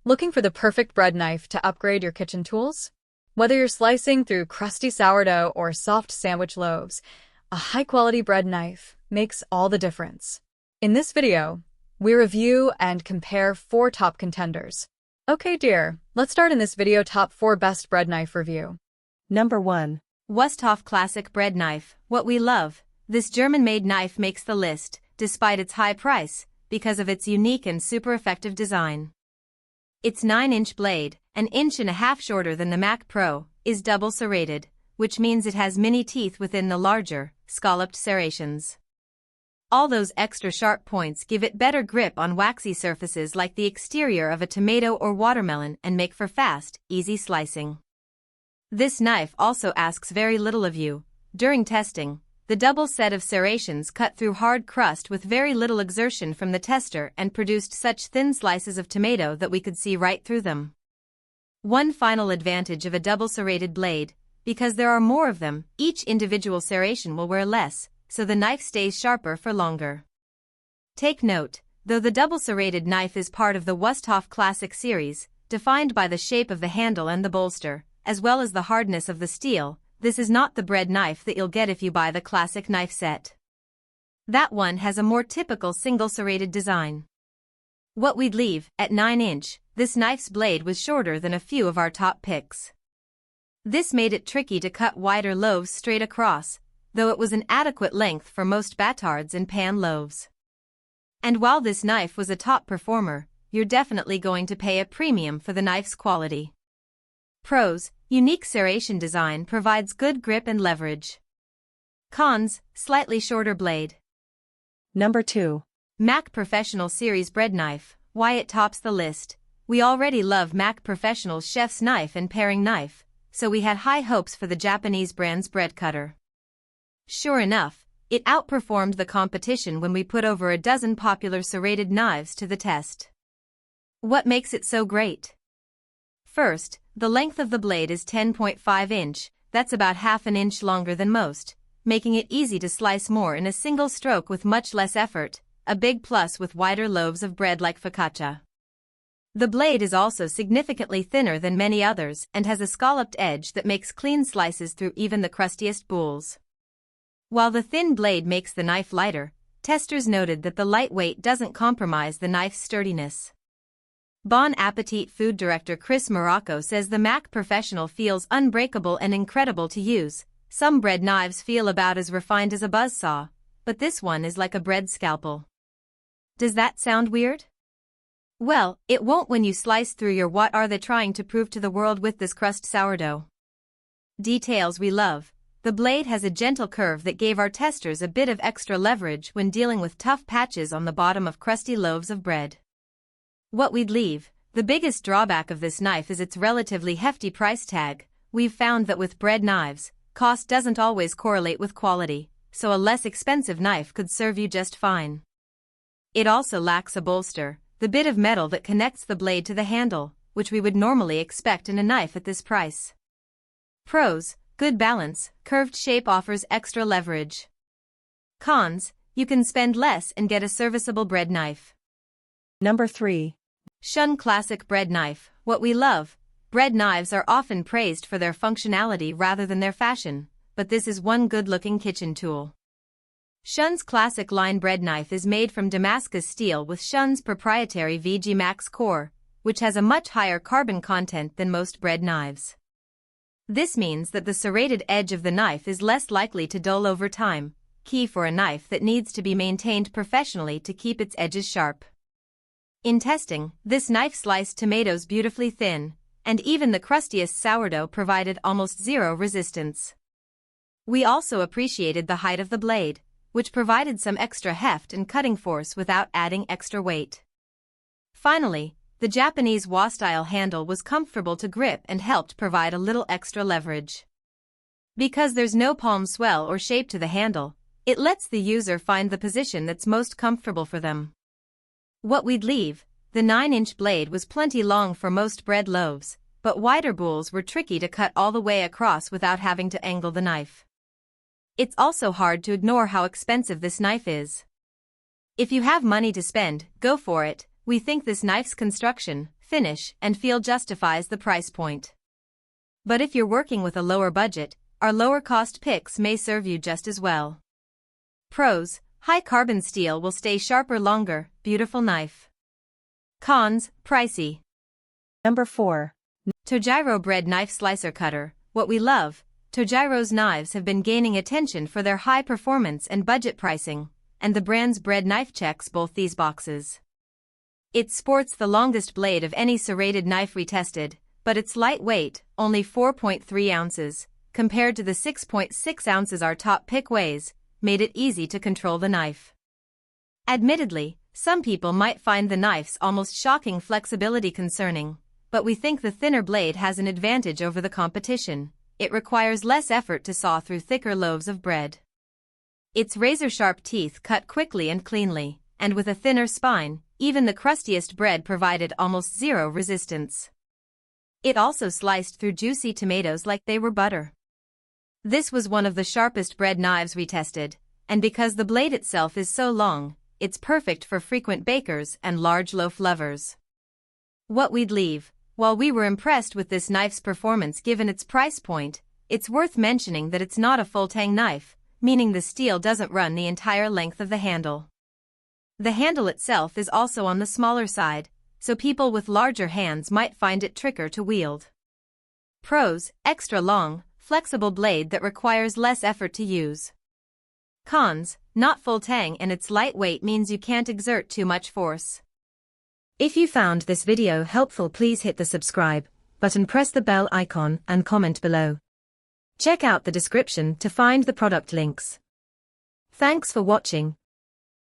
Looking for the perfect bread knife to upgrade your kitchen tools? Whether you're slicing through crusty sourdough or soft sandwich loaves, a high-quality bread knife makes all the difference. In this video, we review and compare 4 top contenders. Okay, dear, let's start in this video top 4 best bread knife review. Number 1. Wüsthof Classic Bread Knife. What we love. This German-made knife makes the list, despite its high price, because of its unique and super effective design. Its 9-inch blade, an inch and a half shorter than the Mac Pro, is double serrated, which means it has mini teeth within the larger, scalloped serrations. All those extra sharp points give it better grip on waxy surfaces like the exterior of a tomato or watermelon and make for fast, easy slicing. This knife also asks very little of you. During testing, the double set of serrations cut through hard crust with very little exertion from the tester and produced such thin slices of tomato that we could see right through them. One final advantage of a double serrated blade, because there are more of them, each individual serration will wear less, so the knife stays sharper for longer. Take note, though the double serrated knife is part of the Wüsthof Classic series, defined by the shape of the handle and the bolster, as well as the hardness of the steel, this is not the bread knife that you'll get if you buy the classic knife set. That one has a more typical single serrated design. What we'd leave, at 9-inch, this knife's blade was shorter than a few of our top picks. This made it tricky to cut wider loaves straight across, though it was an adequate length for most batards and pan loaves. And while this knife was a top performer, you're definitely going to pay a premium for the knife's quality. Pros: unique serration design provides good grip and leverage. Cons: slightly shorter blade. Number 2. Mac Professional Series Bread Knife. Why it tops the list. We already love Mac Professional's chef's knife and paring knife, so we had high hopes for the Japanese brand's bread cutter. Sure enough, it outperformed the competition when we put over a dozen popular serrated knives to the test. What makes it so great? First, the length of the blade is 10.5 inch, that's about half an inch longer than most, making it easy to slice more in a single stroke with much less effort, a big plus with wider loaves of bread like focaccia. The blade is also significantly thinner than many others and has a scalloped edge that makes clean slices through even the crustiest boules. While the thin blade makes the knife lighter, testers noted that the lightweight doesn't compromise the knife's sturdiness. Bon Appetit food director Chris Morocco says the Mac Professional feels unbreakable and incredible to use. Some bread knives feel about as refined as a buzzsaw, but this one is like a bread scalpel. Does that sound weird? Well, it won't when you slice through your what are they trying to prove to the world with this crust sourdough. Details we love. The blade has a gentle curve that gave our testers a bit of extra leverage when dealing with tough patches on the bottom of crusty loaves of bread. What we'd leave. The biggest drawback of this knife is its relatively hefty price tag. We've found that with bread knives, cost doesn't always correlate with quality, so a less expensive knife could serve you just fine. It also lacks a bolster, the bit of metal that connects the blade to the handle, which we would normally expect in a knife at this price. Pros: good balance, curved shape offers extra leverage. Cons: you can spend less and get a serviceable bread knife. Number 3. Shun Classic Bread Knife. What we love. Bread knives are often praised for their functionality rather than their fashion, but this is one good-looking kitchen tool. Shun's Classic Line Bread Knife is made from Damascus steel with Shun's proprietary VG Max core, which has a much higher carbon content than most bread knives. This means that the serrated edge of the knife is less likely to dull over time, key for a knife that needs to be maintained professionally to keep its edges sharp. In testing, this knife sliced tomatoes beautifully thin, and even the crustiest sourdough provided almost zero resistance. We also appreciated the height of the blade, which provided some extra heft and cutting force without adding extra weight. Finally, the Japanese Wa-style handle was comfortable to grip and helped provide a little extra leverage. Because there's no palm swell or shape to the handle, it lets the user find the position that's most comfortable for them. What we'd leave. The 9-inch blade was plenty long for most bread loaves, but wider boules were tricky to cut all the way across without having to angle the knife. It's also hard to ignore how expensive this knife is. If you have money to spend, go for it. We think this knife's construction, finish, and feel justifies the price point. But if you're working with a lower budget, our lower-cost picks may serve you just as well. Pros: high carbon steel will stay sharper longer, beautiful knife. Cons: pricey. Number 4. Tojiro Bread Knife Slicer Cutter. What we love, Tojiro's knives have been gaining attention for their high performance and budget pricing, and the brand's bread knife checks both these boxes. It sports the longest blade of any serrated knife we tested, but it's lightweight, only 4.3 ounces, compared to the 6.6 ounces our top pick weighs, made it easy to control the knife. Admittedly, some people might find the knife's almost shocking flexibility concerning, but we think the thinner blade has an advantage over the competition. It requires less effort to saw through thicker loaves of bread. Its razor-sharp teeth cut quickly and cleanly, and with a thinner spine, even the crustiest bread provided almost zero resistance. It also sliced through juicy tomatoes like they were butter. This was one of the sharpest bread knives we tested, and because the blade itself is so long, it's perfect for frequent bakers and large loaf lovers. What we'd leave: while we were impressed with this knife's performance given its price point, it's worth mentioning that it's not a full-tang knife, meaning the steel doesn't run the entire length of the handle. The handle itself is also on the smaller side, so people with larger hands might find it trickier to wield. Pros: extra long, flexible blade that requires less effort to use. Cons: not full-tang and its lightweight means you can't exert too much force. If you found this video helpful, please hit the subscribe button, press the bell icon and comment below. Check out the description to find the product links. Thanks for watching.